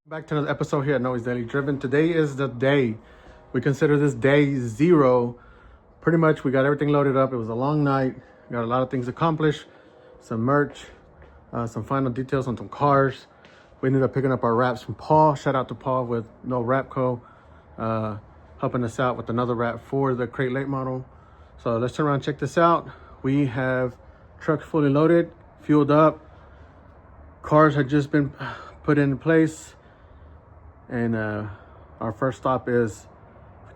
Back to another episode here at Noah's Daily Driven. Today is the day. We consider this day 0. Pretty much we got everything loaded up. It was a long night. Got a lot of things accomplished. Some merch, some final details on some cars. We ended up picking up our wraps from Paul. Shout out to Paul with No Wrap Co. Helping us out with another wrap for the Crate Latemodel. So let's turn around and check this out. We have trucks fully loaded, fueled up. Cars had just been put into place. And our first stop is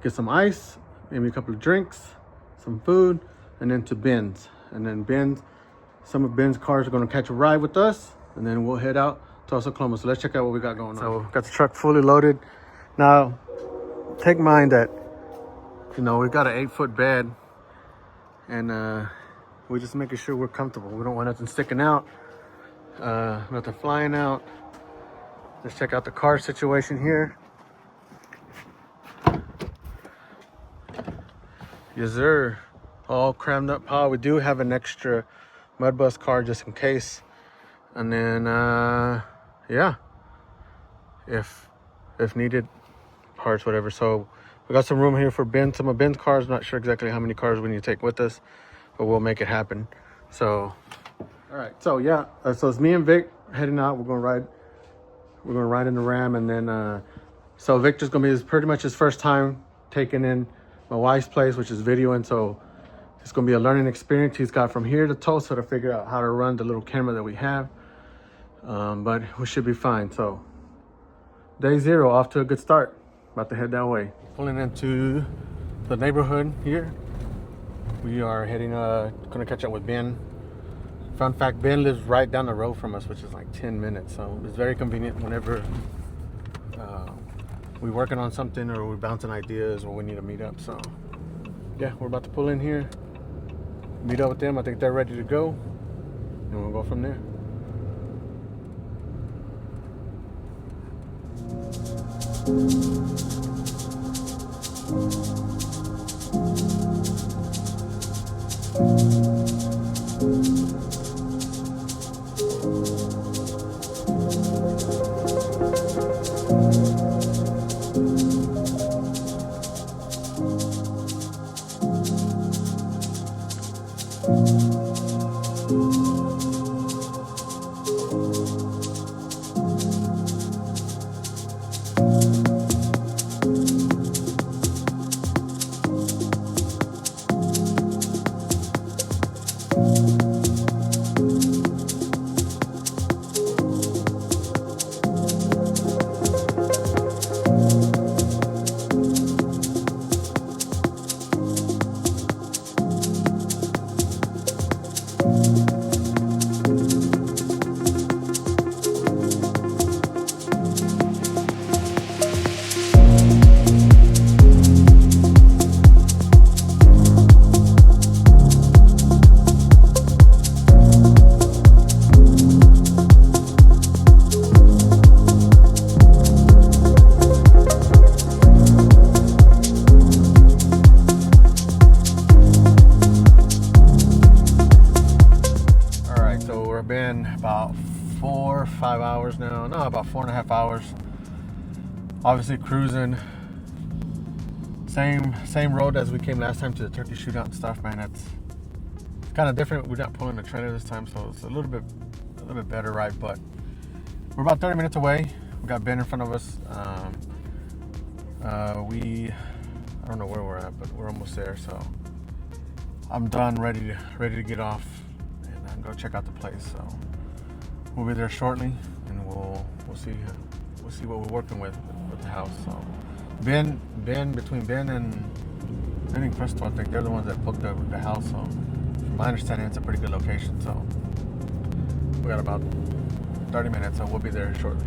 get some ice, maybe a couple of drinks, some food, and then to Ben's. And then some of Ben's cars are going to catch a ride with us, and then we'll head out to Oklahoma. So let's check out what we got going on. So we've got the truck fully loaded. Now, take mind that, we've got an 8-foot bed, and we're just making sure we're comfortable. We don't want nothing sticking out, nothing flying out. Let's check out the car situation here. Yes, sir. All crammed up power. We do have an extra Mudboss car just in case. And then, yeah, if needed, parts, whatever. So we got some room here for Ben. Some of Ben's cars. Not sure exactly how many cars we need to take with us, but we'll make it happen. So, all right. So yeah, so it's me and Vic heading out. We're gonna ride in the Ram, and then so Victor's gonna be pretty much his first time taking in my wife's place, which is videoing. So it's gonna be a learning experience. He's got from here to Tulsa to figure out how to run the little camera that we have, but we should be fine. So day 0, off to a good start. About to head that way. Pulling into the neighborhood here. We are heading gonna catch up with Ben. Fun fact, Ben lives right down the road from us, which is like 10 minutes. So it's very convenient whenever we're working on something or we're bouncing ideas or we need to meet up. So yeah, we're about to pull in here, meet up with them. I think they're ready to go, and we'll go from there. Been about 4 or 5 hours now. No, about 4.5 hours. Obviously cruising. Same road as we came last time to the turkey shootout and stuff, man. It's kind of different. We're not pulling a trailer this time, so it's a little bit better, right? But we're about 30 minutes away. We got Ben in front of us. I don't know where we're at, but we're almost there. So I'm done, ready to get off and go check out the place. So we'll be there shortly, and we'll see what we're working with the house. So between Ben and Crystal, I think they're the ones that booked the house. So from my understanding, it's a pretty good location. So we got about 30 minutes, so we'll be there shortly.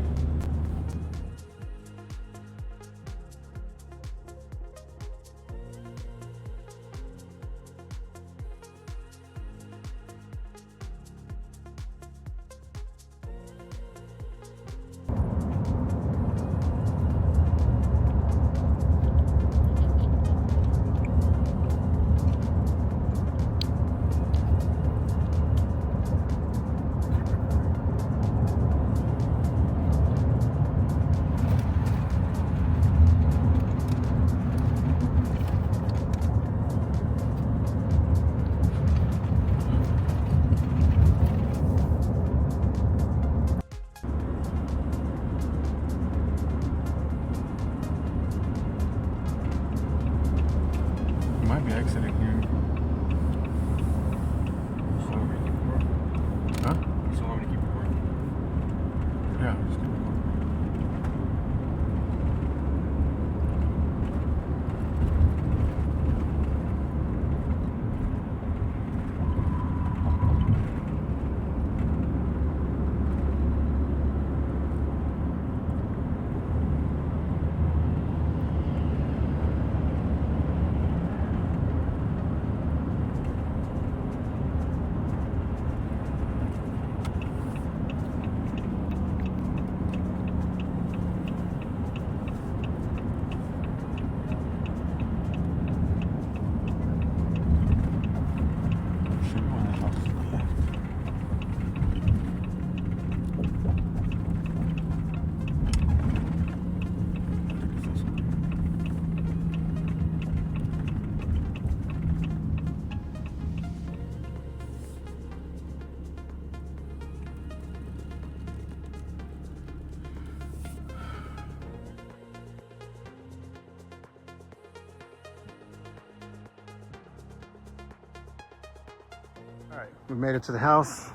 All right, we made it to the house.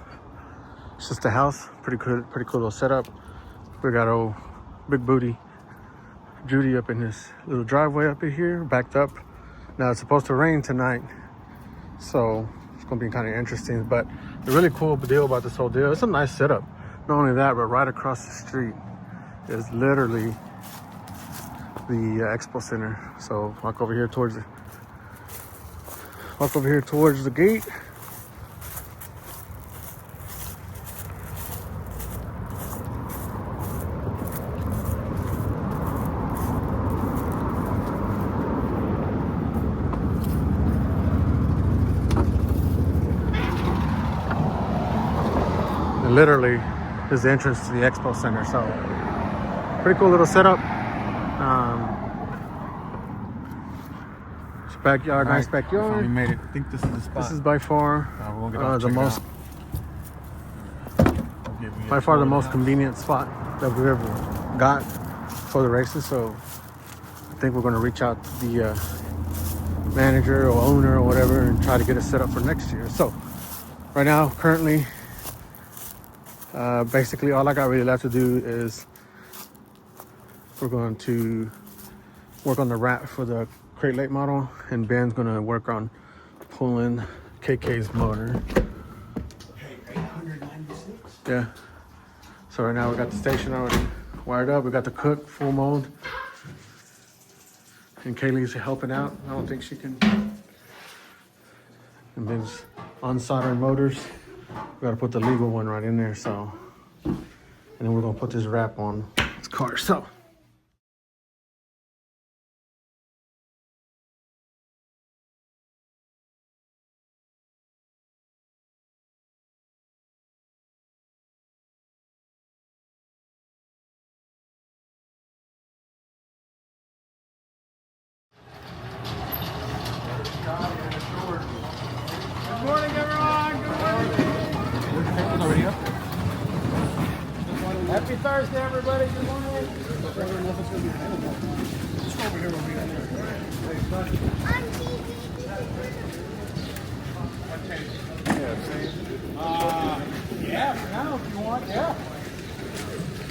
It's just a house, pretty cool little setup. We got old big booty Judy up in this little driveway up in here, backed up. Now it's supposed to rain tonight, so it's gonna be kind of interesting. But the really cool deal about this whole deal, it's a nice setup. Not only that, but right across the street is literally the expo center. So walk over here towards the gate. And literally is the entrance to the expo center. So pretty cool little setup. Backyard, nice backyard. We made it. I think this is the spot. This is by far the most, the most convenient spot that we've ever got for the races. So I think we're going to reach out to the manager or owner or whatever and try to get it set up for next year. So right now, currently, basically all I got really left to do is we're going to work on the wrap for the Crate Latemodel, and Ben's gonna work on pulling KK's motor. Yeah. So right now we got the station already wired up. We got the cook full mode, and Kaylee's helping out. I don't think she can. And Ben's on soldering motors. We gotta put the legal one right in there. So, and then we're gonna put this wrap on this car. So. Good morning, everyone. Good morning. Already up? Happy Thursday, everybody. Good morning. Yeah, for now, if you want, yeah.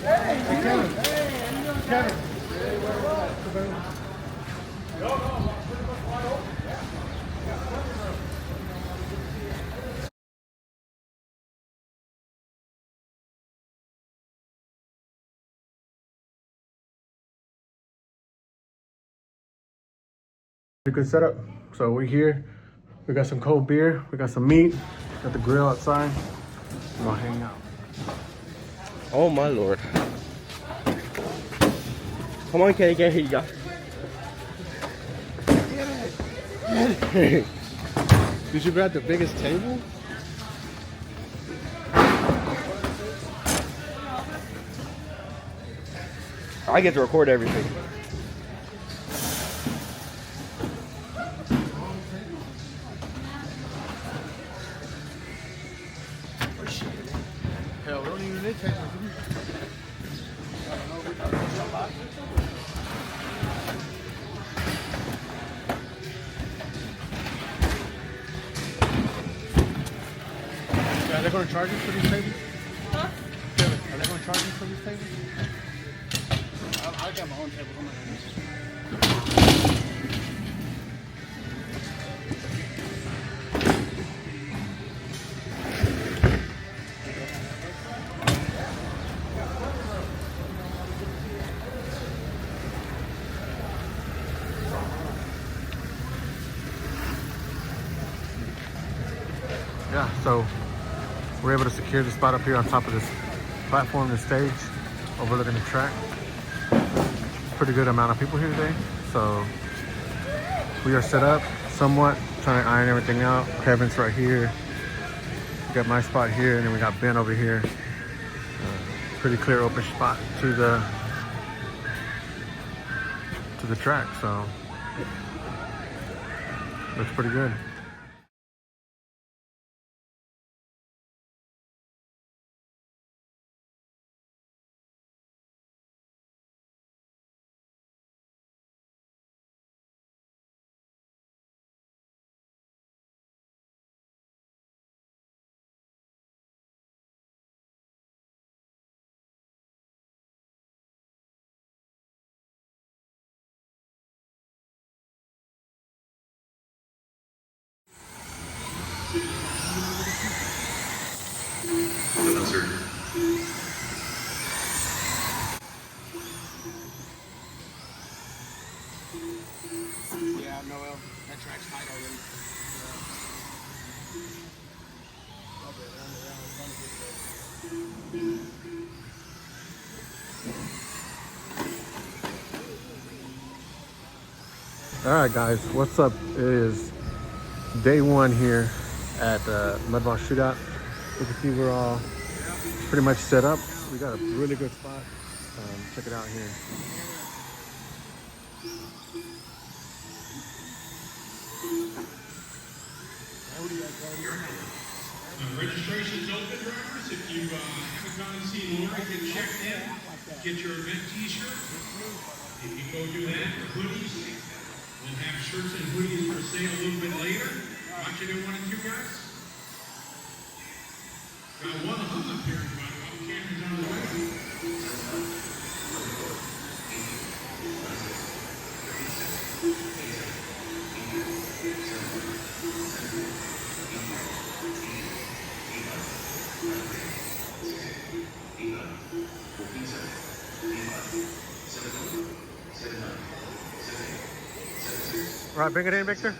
Hey, Kevin. Hey, how you doing, Kevin? Good setup. So we're here. We got some cold beer. We got some meat. Got the grill outside. We're gonna hang out. Oh my lord. Come on, Kenny, get here, you go. Did you grab the biggest table? I get to record everything. Hell, we don't even need tables. Are they going to charge us for these tables? Huh? Kevin, are they going to charge us for these tables? I got my own table. I'm not gonna use it. Yeah, so we're able to secure the spot up here on top of this platform, the stage, overlooking the track. Pretty good amount of people here today, so we are set up somewhat, trying to iron everything out. Kevin's right here. We got my spot here, and then we got Ben over here. Pretty clear open spot to the track, so looks pretty good. All right, guys, what's up? It is day one here at Mudboss shootout. You can see we're all pretty much set up. We got a really good spot. Check it out here. Registration's open, drivers. If you haven't gone and seen Laura, get checked in. Get your event t-shirt. If you go do that, the hoodies. We'll have shirts and hoodies for sale a little bit later. Watching it, 1 and 2 guys. Got one up here, by the way. Cameron's on the way. All right, bring it in, Victor.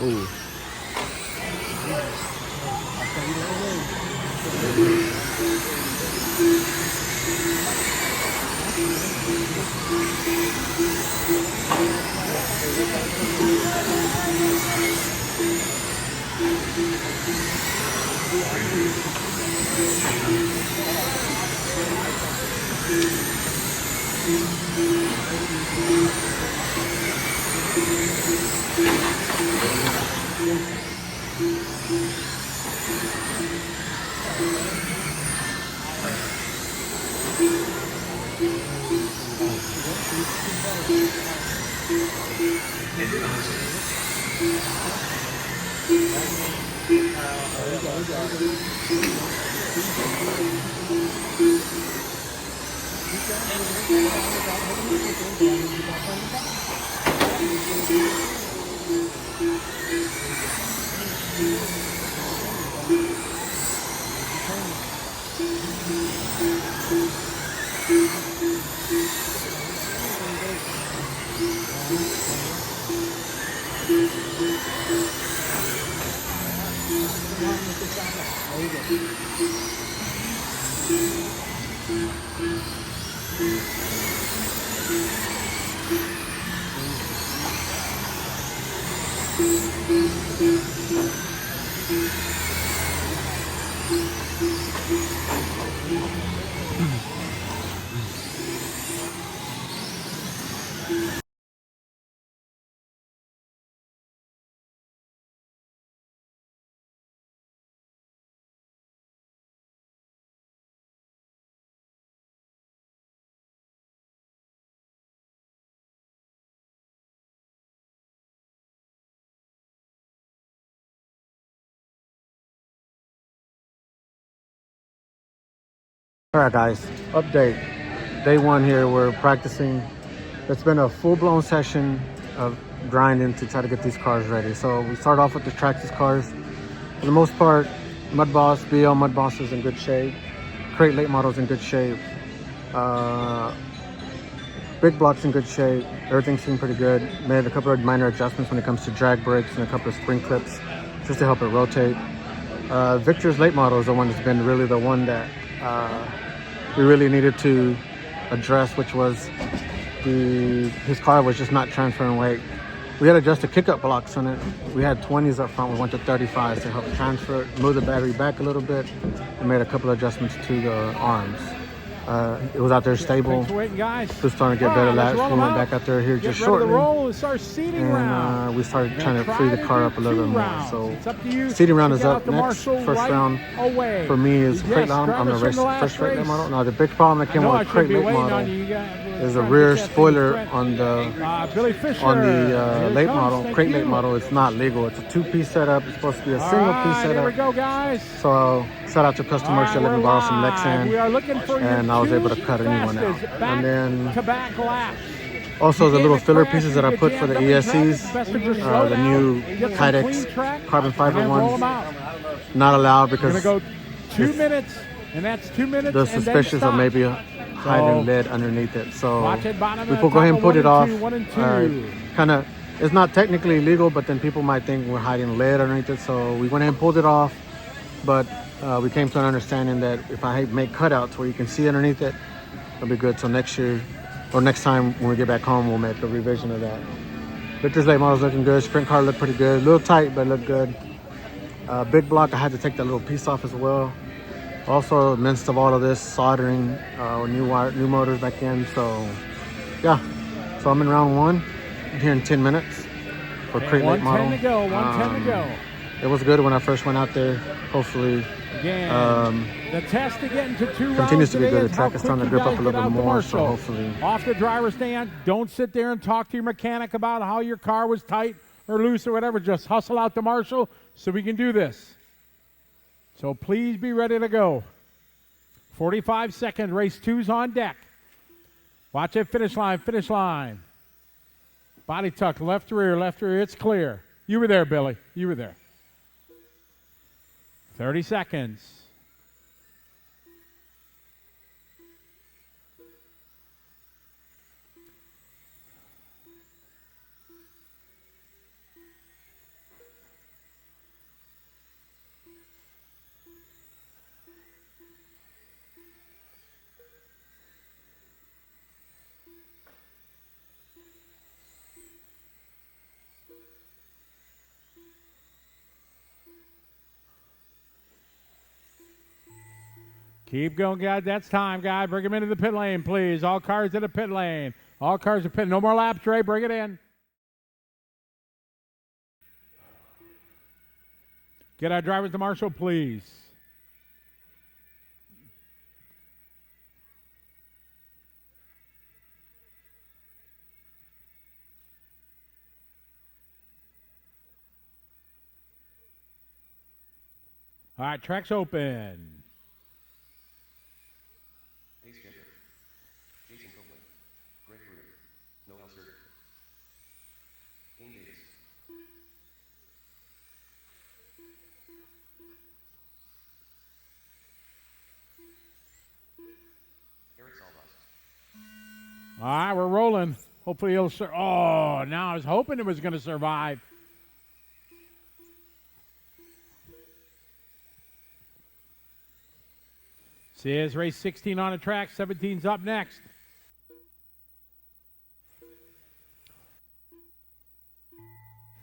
Ooh. All right, guys, update. Day one here, we're practicing. It's been a full-blown session of grinding to try to get these cars ready. So we start off with the Traxxas cars. For the most part, Mudboss, BL Mudboss is in good shape. Crate Latemodel is in good shape. Big Block's in good shape. Everything seemed pretty good. Made a couple of minor adjustments when it comes to drag brakes and a couple of spring clips just to help it rotate. Victor's late model is the one that's been really the one that we really needed to address, which was his car was just not transferring weight. We had adjusted kick-up blocks on it. We had 20s up front. We went to 35s to help transfer it, move the battery back a little bit, and made a couple of adjustments to the arms. It was out there stable. Thanks for waiting, guys. Just starting to get better laps. We went back out there here just shortly. And start seating round. We started trying to free the car up a little bit more. So it's up to you. seating round is up the next. Marshall First right round away. for me is Crate Latemodel. I'm Travis, the from the first Crate last Latemodel. Now the big problem that came I with Crate should be waiting on Latemodel you. is a rear spoiler on the Billy Fisher. late model. Crate Late model. It's not legal. It's a two-piece setup. It's supposed to be a single-piece Here we setup. go, guys. So shout out to customers that let me borrow some Lexan, We are looking for and I was able to cut a new one out. And then back laps. also the little filler pieces that I put for the ESCs, the new Kydex carbon fiber ones, not allowed because We're going to go 2 minutes, and that's 2 minutes. the suspicious of maybe hiding lead underneath it. So we could go ahead and put it off. Kind of, it's not technically illegal, but then people might think we're hiding lead underneath it. So we went ahead and pulled it off, but we came to an understanding that if I make cutouts where you can see underneath it, it'll be good. So next year, or next time when we get back home, we'll make a revision of that. Victor's late model's looking good. Sprint car looked pretty good. A little tight, but looked good. Big Block, I had to take that little piece off as well. Also, amidst of all of this, soldering new motors back in. So, yeah. So I'm in round one here in 10 minutes for Crate Latemodel. 110 to go. 110 to go. It was good when I first went out there. Hopefully, Again, the test to get into 2 continues rounds to be today good. is The how track is quick starting to you grip up guys a get little bit out the more, so Marshall. hopefully. Off the driver's stand, don't sit there and talk to your mechanic about how your car was tight or loose or whatever. Just hustle out the Marshall so we can do this. So please be ready to go. 45 seconds, race 2's on deck. Watch it, finish line, finish line. Body tuck, left rear, it's clear. You were there, Billy, you were there. 30 seconds. Keep going, guys. That's time, guy. Bring him into the pit lane, please. All cars in the pit lane. All cars are pit. No more laps, Trey. Bring it in. Get our drivers to Marshall, please. All right, track's open. All right, we're rolling. Hopefully he'll oh, now I was hoping it was going to survive. See, it's race 16 on the track. 17's up next.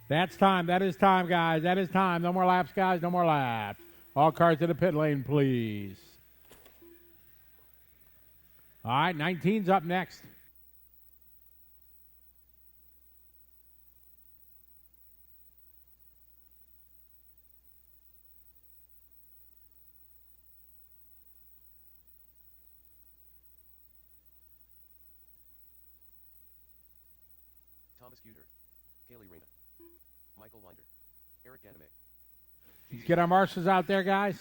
That's time. That is time, guys. That is time. No more laps, guys. No more laps. All cars to the pit lane, please. All right, 19's up next. Thomas Guter, Kaylee Reyna, Michael Winder, Eric Ganame. Get our marshals out there, guys.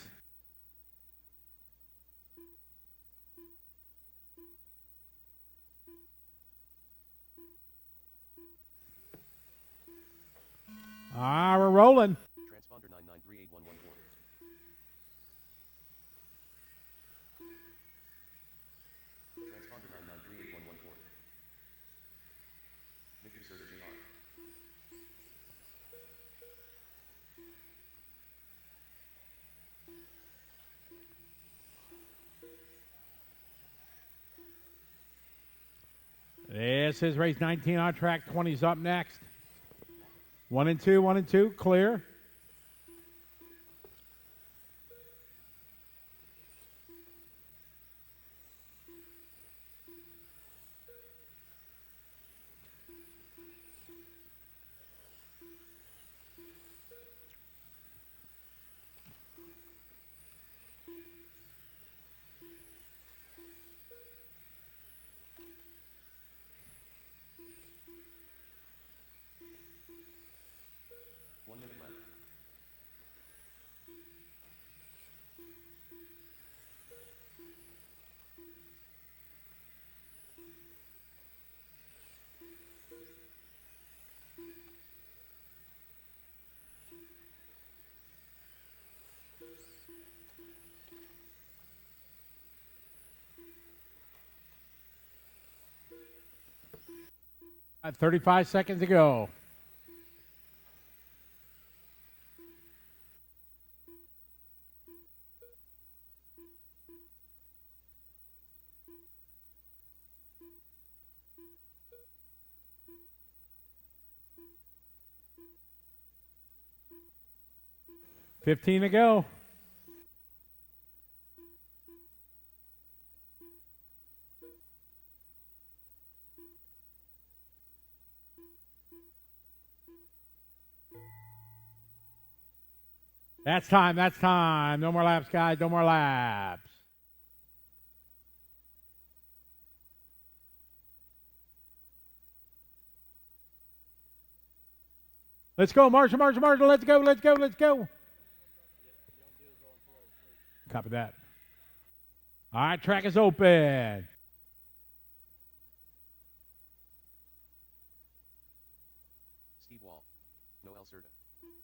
We're rolling. Transponder 9938114. Transponder 9938114. Victor Serta JR. This is race 19 on track. 20's up next. 1 and 2, 1 and 2, clear. At 35 seconds to go. $15 to go. That's time. That's time. No more laps, guys. No more laps. Let's go, Marshall, Marshall, Marshall. Let's go, let's go, let's go. Copy that. All right, track is open. Steve Wall. Noel Serta.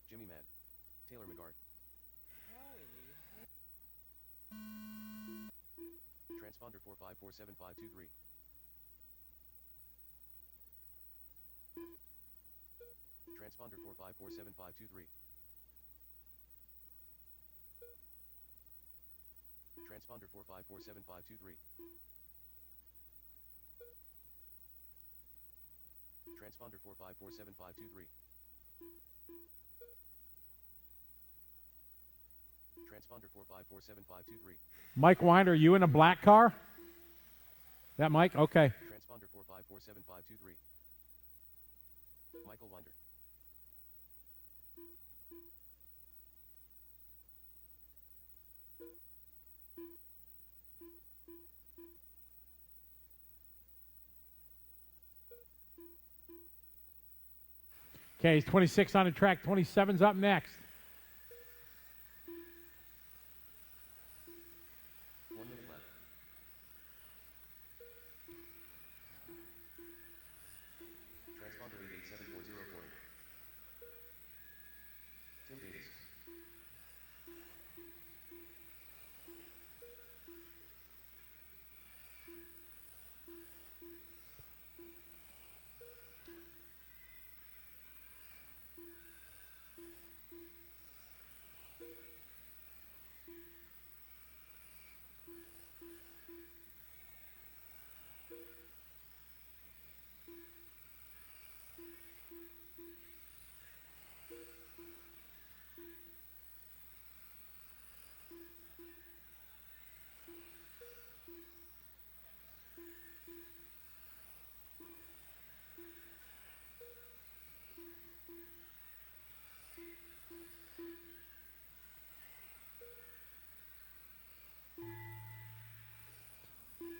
Jimmy Mann. Taylor McGard. Transponder 4547523. Transponder 4547523. Transponder 4547523. Transponder 4547523. Transponder 4547523. Mike Winder, are you in a black car? That Mike? Okay. Transponder 4547523. Michael Winder. Okay, he's 26 on the track. 27's up next. 1 minute left. Transponder 887404. Tim Davis.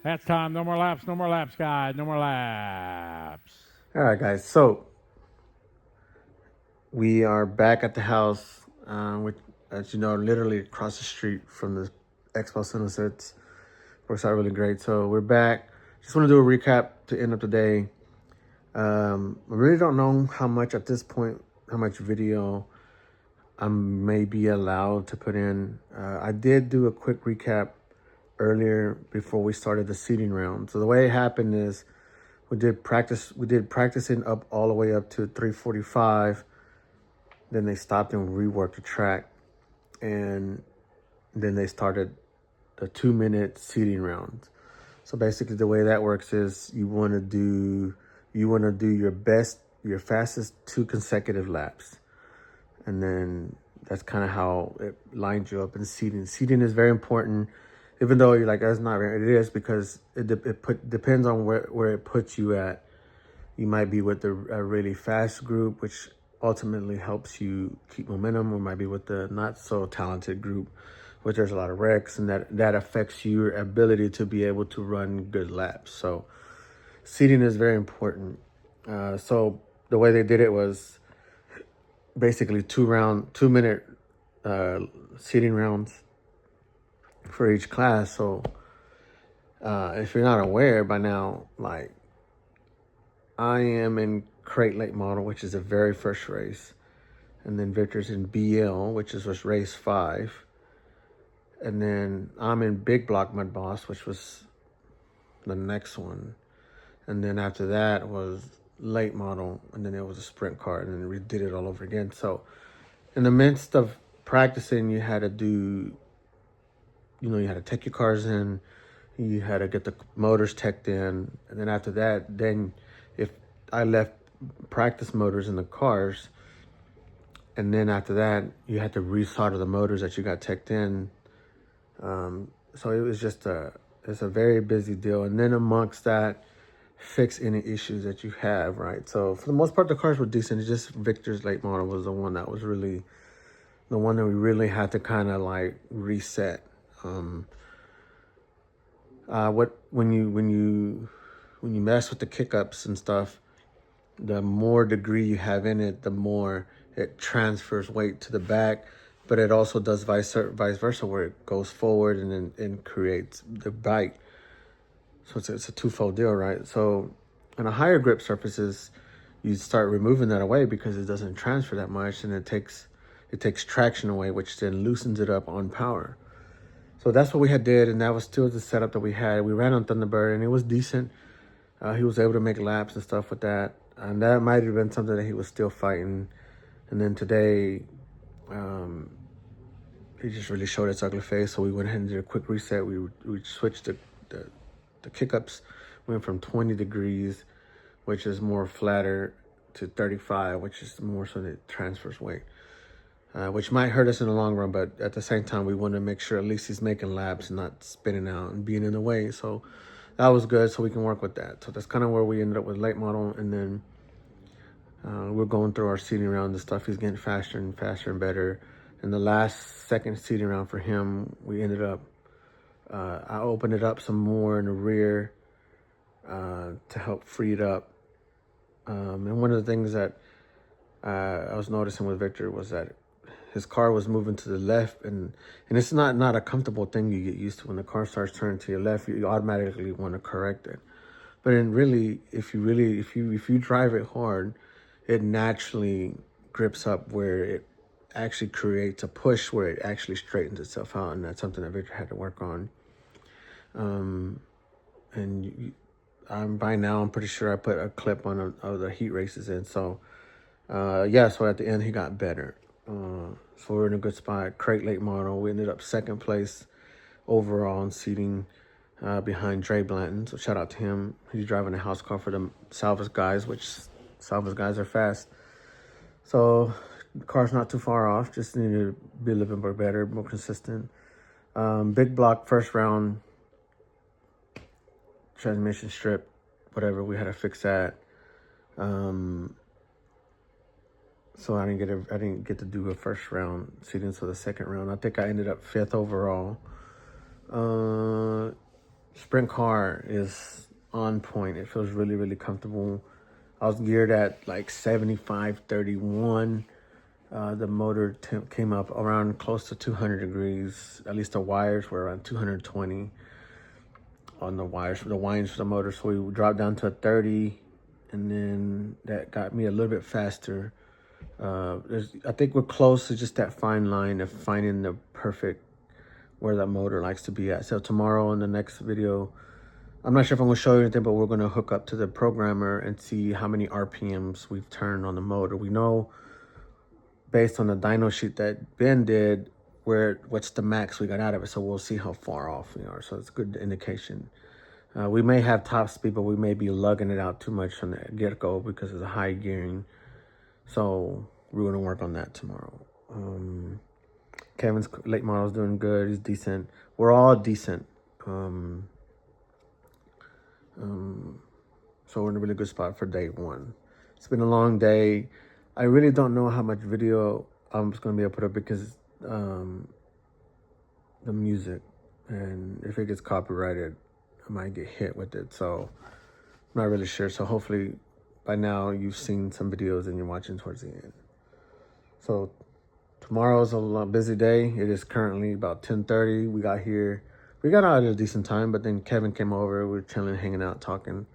That's time. No more laps, guys. No more laps. All right, guys. So we are back at the house, which, as you know, literally across the street from the Expo Sunsets. Works out really great. So we're back. Just want to do a recap to end up the day. I really don't know how much at this point, how much video I may be allowed to put in. I did do a quick recap earlier before we started the seating round. So the way it happened is we did practicing up all the way up to 345. Then they stopped and reworked the track. And then they started the 2-minute seating round. So basically the way that works is you want to do your fastest 2 consecutive laps. And then that's kind of how it lines you up in seating. Seating is very important, even though you're like, that's not very, it is, because it depends on where it puts you at. You might be with a really fast group, which ultimately helps you keep momentum, or might be with the not so talented group, which there's a lot of wrecks, and that affects your ability to be able to run good laps. So seating is very important. So the way they did it was basically 2-minute seating rounds for each class. So if you're not aware by now, like, I am in Crate Latemodel, which is the very first race, and then Victor's in BL, which was race 5, and then I'm in Big Block Mudboss, which was the next one, and then after that was Late Model, and then it was a sprint car, and then we did it all over again. So in the midst of practicing, you had to do, you had to take your cars in, you had to get the motors teched in, and then after that, then if I left practice motors in the cars, and then after that, you had to resolder the motors that you got teched in. So it was just it's a very busy deal. And then amongst that, fix any issues that you have, right? So for the most part, the cars were decent. It's just Victor's late model was the one that was really the one that we really had to kind of like reset. When you mess with the kick-ups and stuff, the more degree you have in it, the more it transfers weight to the back, but it also does vice versa, where it goes forward and creates the bite. So it's a twofold deal, right? So on a higher grip surfaces, you start removing that away because it doesn't transfer that much, and it takes traction away, which then loosens it up on power. So that's what we had did, and that was still the setup that we had. We ran on Thunderbird, and it was decent. He was able to make laps and stuff with that, and that might have been something that he was still fighting. And then today, he just really showed its ugly face. So we went ahead and did a quick reset. We switched the kick-ups, went from 20 degrees, which is more flatter, to 35, which is more so that it transfers weight. Which might hurt us in the long run, but at the same time, we want to make sure at least he's making laps and not spinning out and being in the way. So that was good, so we can work with that. So that's kind of where we ended up with late model, and then we're going through our seating round and stuff. He's getting faster and faster and better. And the last second seating round for him, we ended up, I opened it up some more in the rear to help free it up. And one of the things that I was noticing with Victor was that his car was moving to the left, and it's not a comfortable thing you get used to. When the car starts turning to your left, you automatically want to correct it. But then really, if you drive it hard, it naturally grips up where it actually creates a push where it actually straightens itself out, and that's something that Victor had to work on. By now, I'm pretty sure I put a clip on of the heat races in. So, so at the end, he got better. So we're in a good spot. Crate Latemodel. We ended up second place overall in seating behind Dre Blanton. So shout out to him. He's driving a house car for the Salvas guys, which Salvas guys are fast. So the car's not too far off. Just need to be a little bit more better, more consistent. Big block first round. Transmission strip, whatever, we had to fix that. So I didn't get to do a first round seating, so the second round, I think I ended up 5th overall. Sprint car is on point. It feels really, really comfortable. I was geared at like 75-31. The motor came up around close to 200 degrees. At least the wires were around 220 on the wires for the winds for the motor. So we dropped down to a 30, and then that got me a little bit faster. I think we're close to just that fine line of finding the perfect where that motor likes to be at. So tomorrow in the next video, I'm not sure if I'm going to show you anything, but we're going to hook up to the programmer and see how many RPMs we've turned on the motor. We know based on the dyno sheet that Ben did what's the max we got out of it, so we'll see how far off we are. So it's a good indication. We may have top speed, but we may be lugging it out too much from the get-go because of the high gearing. So we're going to work on that tomorrow. Kevin's late model's doing good. He's decent. We're all decent. So we're in a really good spot for day one. It's been a long day. I really don't know how much video I'm just going to be able to put up because the music, and if it gets copyrighted, I might get hit with it. So I'm not really sure. So hopefully by now you've seen some videos and you're watching towards the end. So tomorrow's a busy day. It is currently about 10:30. We got out at a decent time, but then Kevin came over. We were chilling, hanging out, talking.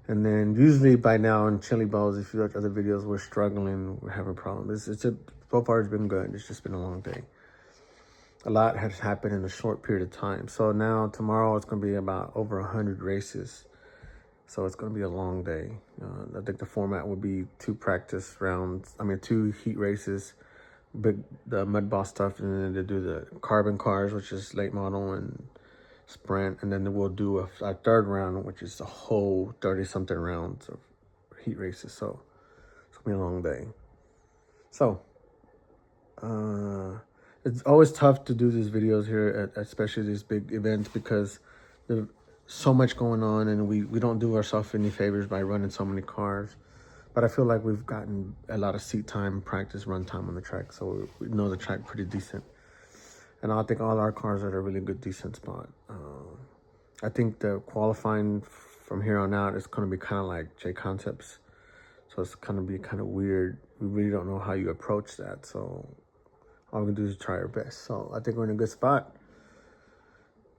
And then usually by now in Chili Balls, if you look at other videos, we're struggling, we're having problems. So far it's been good. It's just been a long day. A lot has happened in a short period of time. So now tomorrow it's going to be about over 100 races. So it's going to be a long day. I think the format will be 2 heat races, the Mudboss stuff, and then they do the carbon cars, which is late model and sprint, and then we'll do a third round, which is a whole 30-something rounds of heat races. So it's going to be a long day. So it's always tough to do these videos here, especially these big events, because there's so much going on, and we don't do ourselves any favors by running so many cars. But I feel like we've gotten a lot of seat time, practice, run time on the track. So we know the track pretty decent. And I think all our cars are at a really good, decent spot. I think the qualifying from here on out is going to be kind of like J Concepts. So it's going to be kind of weird. We really don't know how you approach that. So all we can do is try our best. So I think we're in a good spot.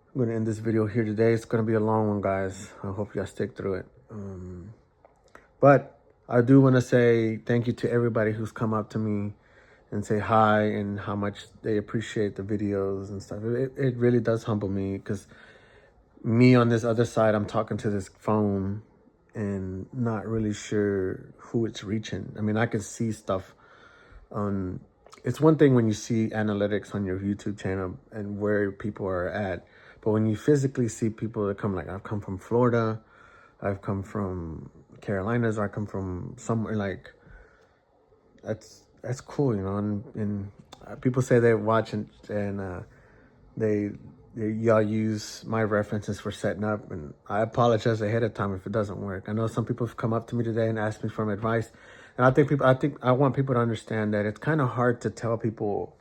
I'm going to end this video here today. It's going to be a long one, guys. I hope y'all stick through it. But I do want to say thank you to everybody who's come up to me and say hi and how much they appreciate the videos and stuff. It really does humble me, because me on this other side, I'm talking to this phone and not really sure who it's reaching. I mean, I can see stuff on... It's one thing when you see analytics on your YouTube channel and where people are at. But when you physically see people that come, like I've come from Florida, I've come from Carolinas, or I come from somewhere, like that's cool, you know. And people say they watch and y'all use my references for setting up, and I apologize ahead of time if it doesn't work. I know some people have come up to me today and asked me for advice, and I want people to understand that it's kind of hard to tell people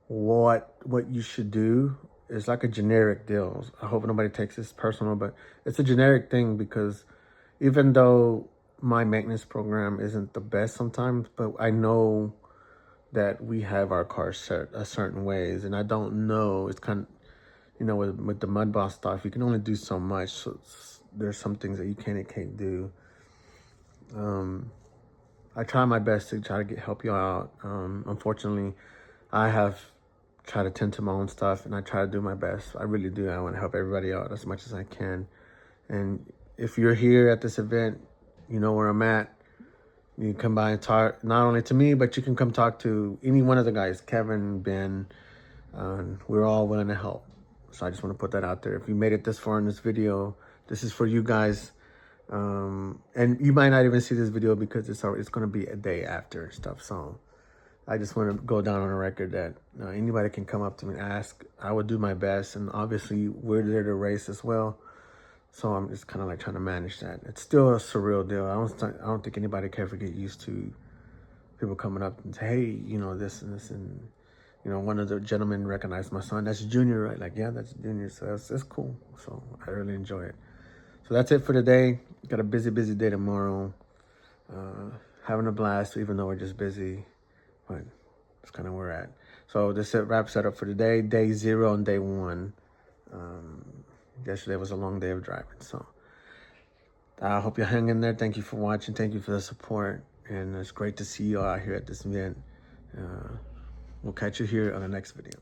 what you should do. It's like a generic deal. I hope nobody takes this personal, but it's a generic thing, because even though my maintenance program isn't the best sometimes, but I know that we have our cars set a certain ways, and I don't know. It's kind of, you know, with the Mudboss stuff, you can only do so much. So there's some things that you can and can't do. I try my best to try to help you out. Unfortunately, I have tried to tend to my own stuff, and I try to do my best. I really do. I want to help everybody out as much as I can. And if you're here at this event, you know where I'm at. You can come by and talk, not only to me, but you can come talk to any one of the guys, Kevin, Ben. We're all willing to help. So I just want to put that out there. If you made it this far in this video, this is for you guys. And you might not even see this video because it's going to be a day after and stuff. So I just want to go down on a record that anybody can come up to me and ask. I would do my best. And obviously, we're there to race as well. So I'm just kind of like trying to manage that. It's still a surreal deal. I don't think anybody can ever get used to people coming up and say, hey, you know, this and this. And, you know, one of the gentlemen recognized my son. That's Junior, right? Like, yeah, that's Junior. So that's cool. So I really enjoy it. So that's it for today. Got a busy day tomorrow. Having a blast, even though we're just busy. But that's kind of where we're at. So this wraps that up for today. Day 0 and day 1. Yesterday was a long day of driving. So I hope you hang in there. Thank you for watching. Thank you for the support. And it's great to see you all out here at this event. We'll catch you here on the next video.